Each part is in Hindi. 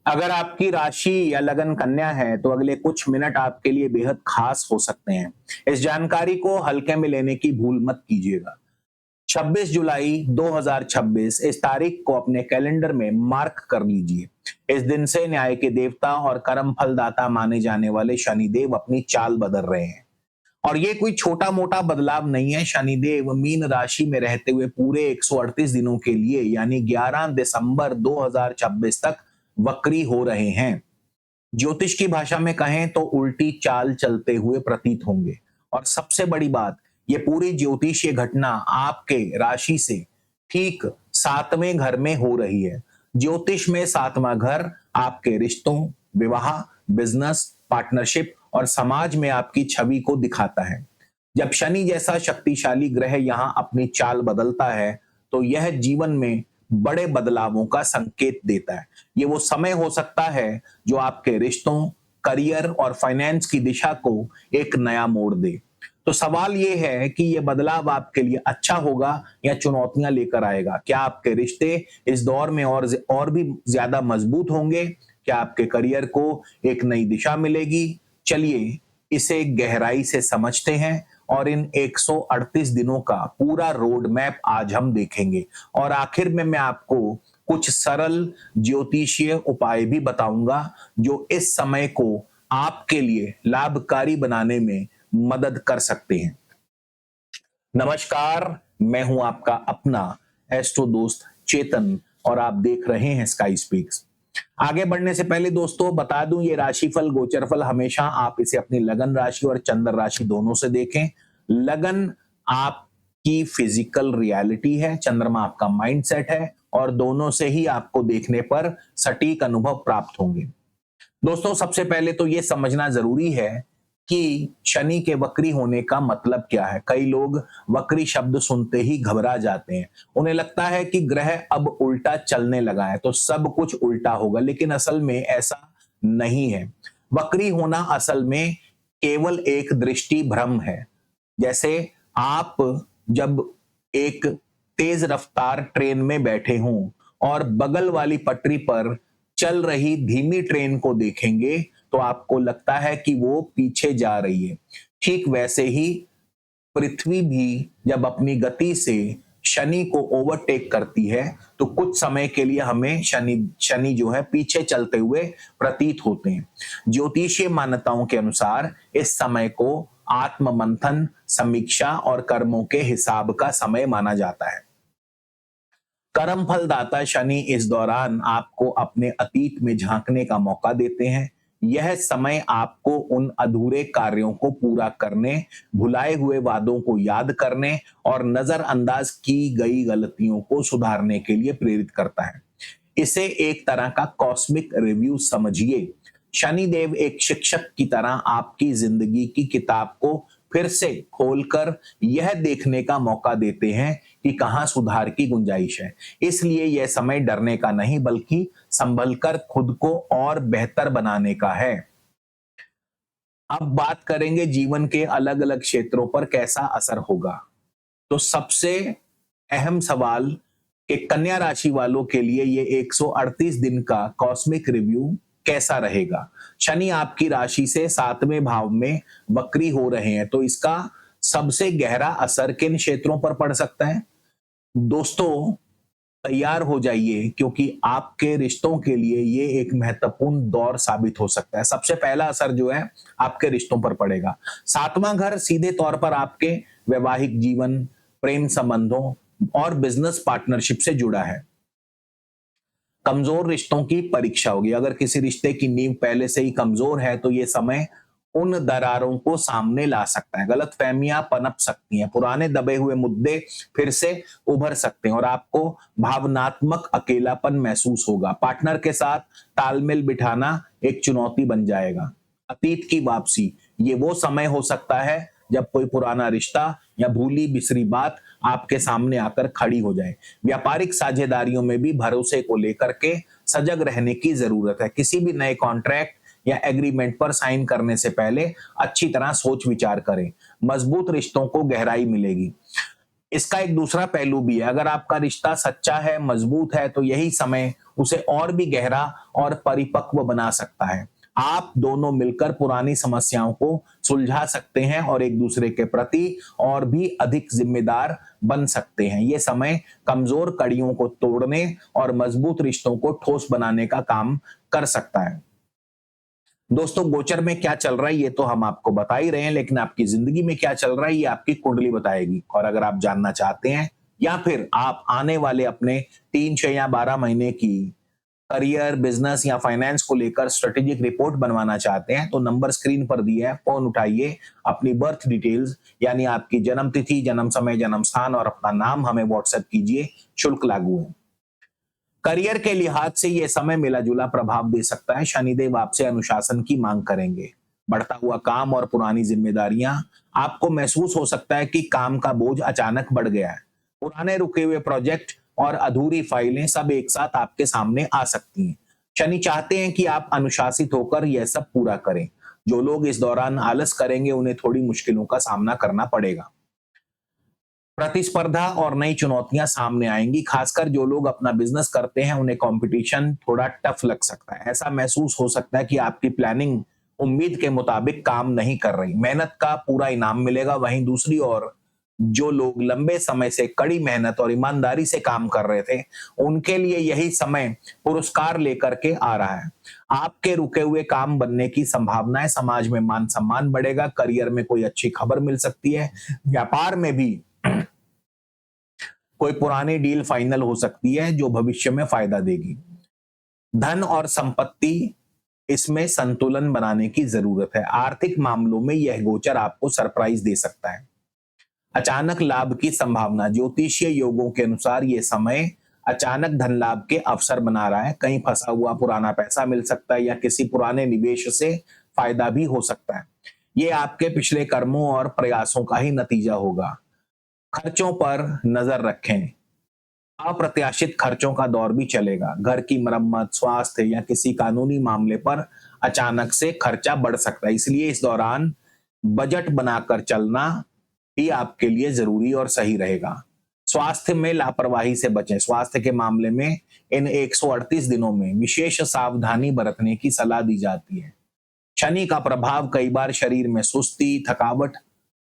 अगर आपकी राशि या लगन कन्या है तो अगले कुछ मिनट आपके लिए बेहद खास हो सकते हैं। इस जानकारी को हल्के में लेने की भूल मत कीजिएगा। 26 जुलाई 2026 इस तारीख को अपने कैलेंडर में मार्क कर लीजिए। इस दिन से न्याय के देवता और कर्म फलदाता माने जाने वाले शनिदेव अपनी चाल बदल रहे हैं। और ये कोई छोटा मोटा बदलाव नहीं है। शनिदेव मीन राशि में रहते हुए पूरे 138 दिनों के लिए यानी 11 दिसंबर 2026 तक वक्री हो रहे हैं। ज्योतिष की भाषा में कहें तो उल्टी चाल चलते हुए प्रतीत होंगे। और सबसे बड़ी बात, ये पूरी ज्योतिषीय घटना आपके राशि से ठीक 7वें घर में हो रही है। ज्योतिष में 7वां घर आपके रिश्तों, विवाह, बिजनेस, पार्टनरशिप और समाज में आपकी छवि को दिखाता है। जब शनि जैसा शक्तिशाली ग्रह यहां अपनी चाल बदलता है तो यह जीवन में बड़े बदलावों का संकेत देता है। ये वो समय हो सकता है जो आपके रिश्तों, करियर और फाइनेंस की दिशा को एक नया मोड़ दे। तो सवाल ये है कि ये बदलाव आपके लिए अच्छा होगा या चुनौतियां लेकर आएगा। क्या आपके रिश्ते इस दौर में और भी ज्यादा मजबूत होंगे? क्या आपके करियर को एक नई दिशा मिलेगी? चलिए इसे गहराई से समझते हैं और इन 138 दिनों का पूरा रोड मैप आज हम देखेंगे। और आखिर में मैं आपको कुछ सरल ज्योतिषीय उपाय भी बताऊंगा जो इस समय को आपके लिए लाभकारी बनाने में मदद कर सकते हैं। नमस्कार, मैं हूं आपका अपना एस्ट्रो दोस्त चेतन और आप देख रहे हैं स्काई स्पीक्स। आगे बढ़ने से पहले दोस्तों बता दूं, ये राशिफल गोचरफल हमेशा आप इसे अपनी लगन राशि और चंद्र राशि दोनों से देखें। लगन आपकी फिजिकल रियलिटी है, चंद्रमा आपका माइंडसेट है और दोनों से ही आपको देखने पर सटीक अनुभव प्राप्त होंगे। दोस्तों सबसे पहले तो ये समझना जरूरी है कि शनि के वक्री होने का मतलब क्या है। कई लोग वक्री शब्द सुनते ही घबरा जाते हैं। उन्हें लगता है कि ग्रह अब उल्टा चलने लगा है तो सब कुछ उल्टा होगा, लेकिन असल में ऐसा नहीं है। वक्री होना असल में केवल एक दृष्टि भ्रम है। जैसे आप जब एक तेज रफ्तार ट्रेन में बैठे हों और बगल वाली पटरी पर चल रही धीमी ट्रेन को देखेंगे तो आपको लगता है कि वो पीछे जा रही है। ठीक वैसे ही पृथ्वी भी जब अपनी गति से शनि को ओवरटेक करती है तो कुछ समय के लिए हमें शनि शनि जो है पीछे चलते हुए प्रतीत होते हैं। ज्योतिषीय मान्यताओं के अनुसार इस समय को आत्म मंथन, समीक्षा और कर्मों के हिसाब का समय माना जाता है। कर्म फलदाता शनि इस दौरान आपको अपने अतीत में झांकने का मौका देते हैं। यह समय आपको उन अधूरे कार्यों को पूरा करने, भुलाए हुए वादों को याद करने और नजरअंदाज की गई गलतियों को सुधारने के लिए प्रेरित करता है। इसे एक तरह का कॉस्मिक रिव्यू समझिए। शनिदेव एक शिक्षक की तरह आपकी जिंदगी की किताब को फिर से खोलकर यह देखने का मौका देते हैं कि कहां सुधार की गुंजाइश है। इसलिए यह समय डरने का नहीं बल्कि संभलकर खुद को और बेहतर बनाने का है। अब बात करेंगे जीवन के अलग अलग क्षेत्रों पर कैसा असर होगा। तो सबसे अहम सवाल कि कन्या राशि वालों के लिए ये 138 दिन का कॉस्मिक रिव्यू कैसा रहेगा। शनि आपकी राशि से 7वें भाव में वक्री हो रहे हैं तो इसका सबसे गहरा असर किन क्षेत्रों पर पड़ सकता है। दोस्तों तैयार हो जाइए क्योंकि आपके रिश्तों के लिए ये एक महत्वपूर्ण दौर साबित हो सकता है। सबसे पहला असर जो है आपके रिश्तों पर पड़ेगा। 7वां घर सीधे तौर पर आपके वैवाहिक जीवन, प्रेम संबंधों और बिजनेस पार्टनरशिप से जुड़ा है। कमजोर रिश्तों की परीक्षा होगी। अगर किसी रिश्ते की नींव पहले से ही कमजोर है तो ये समय उन दरारों को सामने ला सकता है। गलतफहमियां पनप सकती हैं, पुराने दबे हुए मुद्दे फिर से उभर सकते हैं और आपको भावनात्मक अकेलापन महसूस होगा। पार्टनर के साथ तालमेल बिठाना एक चुनौती बन जाएगा। अतीत की वापसी, ये वो समय हो सकता है जब कोई पुराना रिश्ता या भूली बिसरी बात आपके सामने आकर खड़ी हो जाए। व्यापारिक साझेदारियों में भी भरोसे को लेकर के सजग रहने की जरूरत है। किसी भी नए कॉन्ट्रैक्ट या एग्रीमेंट पर साइन करने से पहले अच्छी तरह सोच विचार करें। मजबूत रिश्तों को गहराई मिलेगी। इसका एक दूसरा पहलू भी है, अगर आपका रिश्ता सच्चा है, मजबूत है, तो यही समय उसे और भी गहरा और परिपक्व बना सकता है। आप दोनों मिलकर पुरानी समस्याओं को सुलझा सकते हैं और एक दूसरे के प्रति और भी अधिक जिम्मेदार बन सकते हैं। ये समय कमजोर कड़ियों को तोड़ने और मजबूत रिश्तों को ठोस बनाने का काम कर सकता है। दोस्तों, गोचर में क्या चल रहा है ये तो हम आपको बता ही रहे हैं, लेकिन आपकी जिंदगी में क्या चल रहा है ये आपकी कुंडली बताएगी। और अगर आप जानना चाहते हैं या फिर आप आने वाले अपने 3, 6 या 12 महीने की करियर, बिजनेस या फाइनेंस को लेकर स्ट्रेटेजिक रिपोर्ट बनवाना चाहते हैं, तो नंबर स्क्रीन पर दिया है, फोन उठाइए, अपनी बर्थ डिटेल्स यानी आपकी जन्म तिथि, जन्म समय, जन्म स्थान और अपना नाम हमें व्हाट्सएप कीजिए। शुल्क लागू है। करियर के लिहाज से यह समय मिला जुला प्रभाव दे सकता है। शनिदेव आपसे अनुशासन की मांग करेंगे। बढ़ता हुआ काम और पुरानी जिम्मेदारियां, आपको महसूस हो सकता है कि काम का बोझ अचानक बढ़ गया है। पुराने रुके हुए प्रोजेक्ट और अधूरी फाइलें सब एक साथ आपके सामने आ सकती हैं। शनि चाहते हैं कि आप अनुशासित होकर यह सब पूरा करें। जो लोग इस दौरान आलस करेंगे उन्हें थोड़ी मुश्किलों का सामना करना पड़ेगा। प्रतिस्पर्धा और नई चुनौतियां सामने आएंगी। खासकर जो लोग अपना बिजनेस करते हैं उन्हें कंपटीशन थोड़ा टफ लग सकता है। ऐसा महसूस हो सकता है कि आपकी प्लानिंग उम्मीद के मुताबिक काम नहीं कर रही। मेहनत का पूरा इनाम मिलेगा। वहीं दूसरी ओर जो लोग लंबे समय से कड़ी मेहनत और ईमानदारी से काम कर रहे थे, उनके लिए यही समय पुरस्कार लेकर के आ रहा है। आपके रुके हुए काम बनने की संभावना है। समाज में मान सम्मान बढ़ेगा। करियर में कोई अच्छी खबर मिल सकती है। व्यापार में भी कोई पुरानी डील फाइनल हो सकती है जो भविष्य में फायदा देगी। धन और संपत्ति, इसमें संतुलन बनाने की जरूरत है। आर्थिक मामलों में यह गोचर आपको सरप्राइज दे सकता है। अचानक लाभ की संभावना, ज्योतिषीय योगों के अनुसार यह समय अचानक धन लाभ के अवसर बना रहा है। कहीं फंसा हुआ पुराना पैसा मिल सकता है या किसी पुराने निवेश से फायदा भी हो सकता है। ये आपके पिछले कर्मों और प्रयासों का ही नतीजा होगा। खर्चों पर नजर रखें। अप्रत्याशित खर्चों का दौर भी चलेगा। घर की मरम्मत, स्वास्थ्य या किसी कानूनी मामले पर अचानक से खर्चा बढ़ सकता है। इसलिए इस दौरान बजट बनाकर चलना ही आपके लिए जरूरी और सही रहेगा। स्वास्थ्य में लापरवाही से बचें। स्वास्थ्य के मामले में इन 138 दिनों में विशेष सावधानी बरतने की सलाह दी जाती है। शनि का प्रभाव कई बार शरीर में सुस्ती, थकावट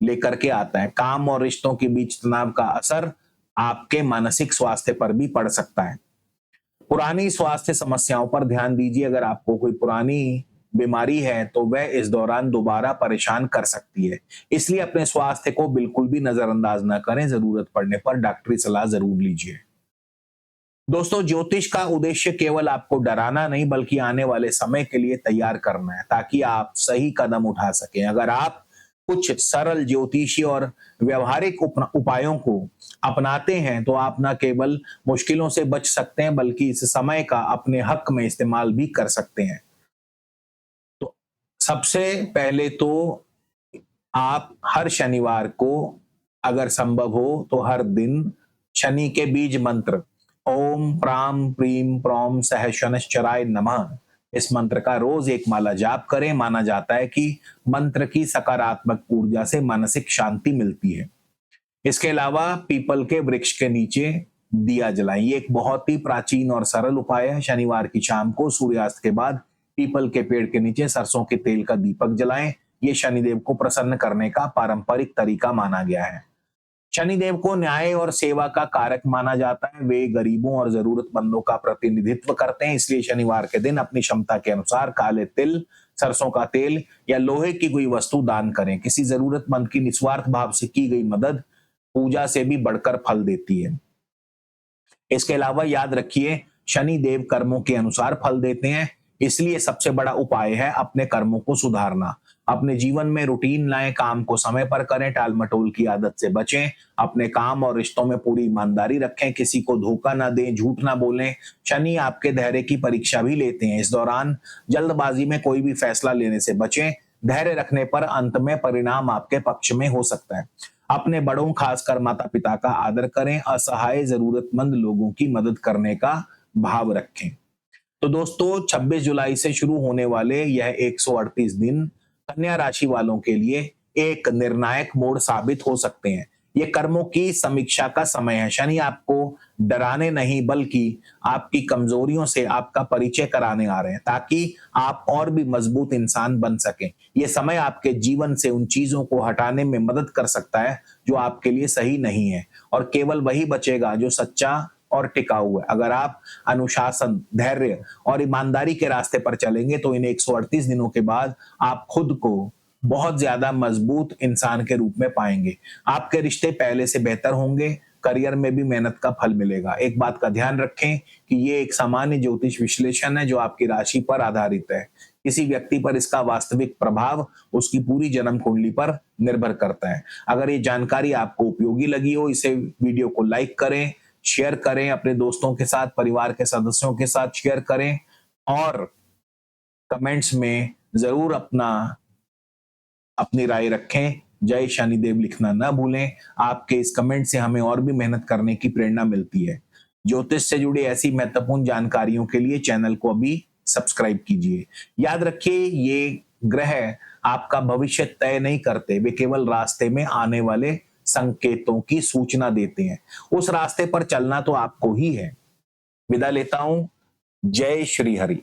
लेकर के आता है। काम और रिश्तों के बीच तनाव का असर आपके मानसिक स्वास्थ्य पर भी पड़ सकता है। पुरानी स्वास्थ्य समस्याओं पर ध्यान दीजिए। अगर आपको कोई पुरानी बीमारी है तो वह इस दौरान दोबारा परेशान कर सकती है। इसलिए अपने स्वास्थ्य को बिल्कुल भी नजरअंदाज न करें। जरूरत पड़ने पर डॉक्टरी सलाह जरूर लीजिए। दोस्तों, ज्योतिष का उद्देश्य केवल आपको डराना नहीं बल्कि आने वाले समय के लिए तैयार करना है, ताकि आप सही कदम उठा सकें। अगर आप कुछ सरल ज्योतिषी और व्यवहारिक उपायों को अपनाते हैं तो आप न केवल मुश्किलों से बच सकते हैं बल्कि इस समय का अपने हक में इस्तेमाल भी कर सकते हैं। तो सबसे पहले तो आप हर शनिवार को अगर संभव हो तो हर दिन शनि के बीज मंत्र ओम प्राम प्रीम प्रोम सह शनश्चराय नमः, इस मंत्र का रोज एक माला जाप करें। माना जाता है कि मंत्र की सकारात्मक ऊर्जा से मानसिक शांति मिलती है। इसके अलावा पीपल के वृक्ष के नीचे दिया जलाएं। ये एक बहुत ही प्राचीन और सरल उपाय है। शनिवार की शाम को सूर्यास्त के बाद पीपल के पेड़ के नीचे सरसों के तेल का दीपक जलाएं। ये शनिदेव को प्रसन्न करने का पारंपरिक तरीका माना गया है। शनिदेव को न्याय और सेवा का कारक माना जाता है। वे गरीबों और जरूरतमंदों का प्रतिनिधित्व करते हैं। इसलिए शनिवार के दिन अपनी क्षमता के अनुसार काले तिल, सरसों का तेल या लोहे की कोई वस्तु दान करें। किसी जरूरतमंद की निस्वार्थ भाव से की गई मदद पूजा से भी बढ़कर फल देती है। इसके अलावा याद रखिए, शनि देव कर्मों के अनुसार फल देते हैं। इसलिए सबसे बड़ा उपाय है अपने कर्मों को सुधारना। अपने जीवन में रूटीन लाएं, काम को समय पर करें, टाल मटोल की आदत से बचें, अपने काम और रिश्तों में पूरी ईमानदारी रखें, किसी को धोखा ना दें, झूठ ना बोलें। शनि आपके धैर्य की परीक्षा भी लेते हैं। इस दौरान जल्दबाजी में कोई भी फैसला लेने से बचें। धैर्य रखने पर अंत में परिणाम आपके पक्ष में हो सकता है। अपने बड़ों, खासकर माता पिता का आदर करें। असहाय जरूरतमंद लोगों की मदद करने का भाव रखें। तो दोस्तों, 26 जुलाई से शुरू होने वाले यह 138 दिन कन्या राशि वालों के लिए एक निर्णायक मोड़ साबित हो सकते हैं। ये कर्मों की समीक्षा का समय है। शनि आपको डराने नहीं बल्कि आपकी कमजोरियों से आपका परिचय कराने आ रहे हैं ताकि आप और भी मजबूत इंसान बन सकें। ये समय आपके जीवन से उन चीजों को हटाने में मदद कर सकता है जो आपके लिए सही नहीं है और केवल वही बचेगा जो सच्चा और टिकाऊ है। अगर आप अनुशासन, धैर्य और ईमानदारी के रास्ते पर चलेंगे तो इन 138 दिनों के बाद आप खुद को बहुत ज्यादा मजबूत इंसान के रूप में पाएंगे। आपके रिश्ते पहले से बेहतर होंगे, करियर में भी मेहनत का फल मिलेगा। एक बात का ध्यान रखें कि ये एक सामान्य ज्योतिष विश्लेषण है जो आपकी राशि पर आधारित है। किसी व्यक्ति पर इसका वास्तविक प्रभाव उसकी पूरी जन्म कुंडली पर निर्भर करता है। अगर ये जानकारी आपको उपयोगी लगी हो, इसे वीडियो को लाइक करें, शेयर करें, अपने दोस्तों के साथ, परिवार के सदस्यों के साथ शेयर करें और कमेंट्स में जरूर अपनी राय रखें। जय शनिदेव लिखना ना भूलें। आपके इस कमेंट से हमें और भी मेहनत करने की प्रेरणा मिलती है। ज्योतिष से जुड़ी ऐसी महत्वपूर्ण जानकारियों के लिए चैनल को अभी सब्सक्राइब कीजिए। याद रखिए, ये ग्रह आपका भविष्य तय नहीं करते, वे केवल रास्ते में आने वाले संकेतों की सूचना देते हैं। उस रास्ते पर चलना तो आपको ही है। विदा लेता हूं। जय श्री हरि।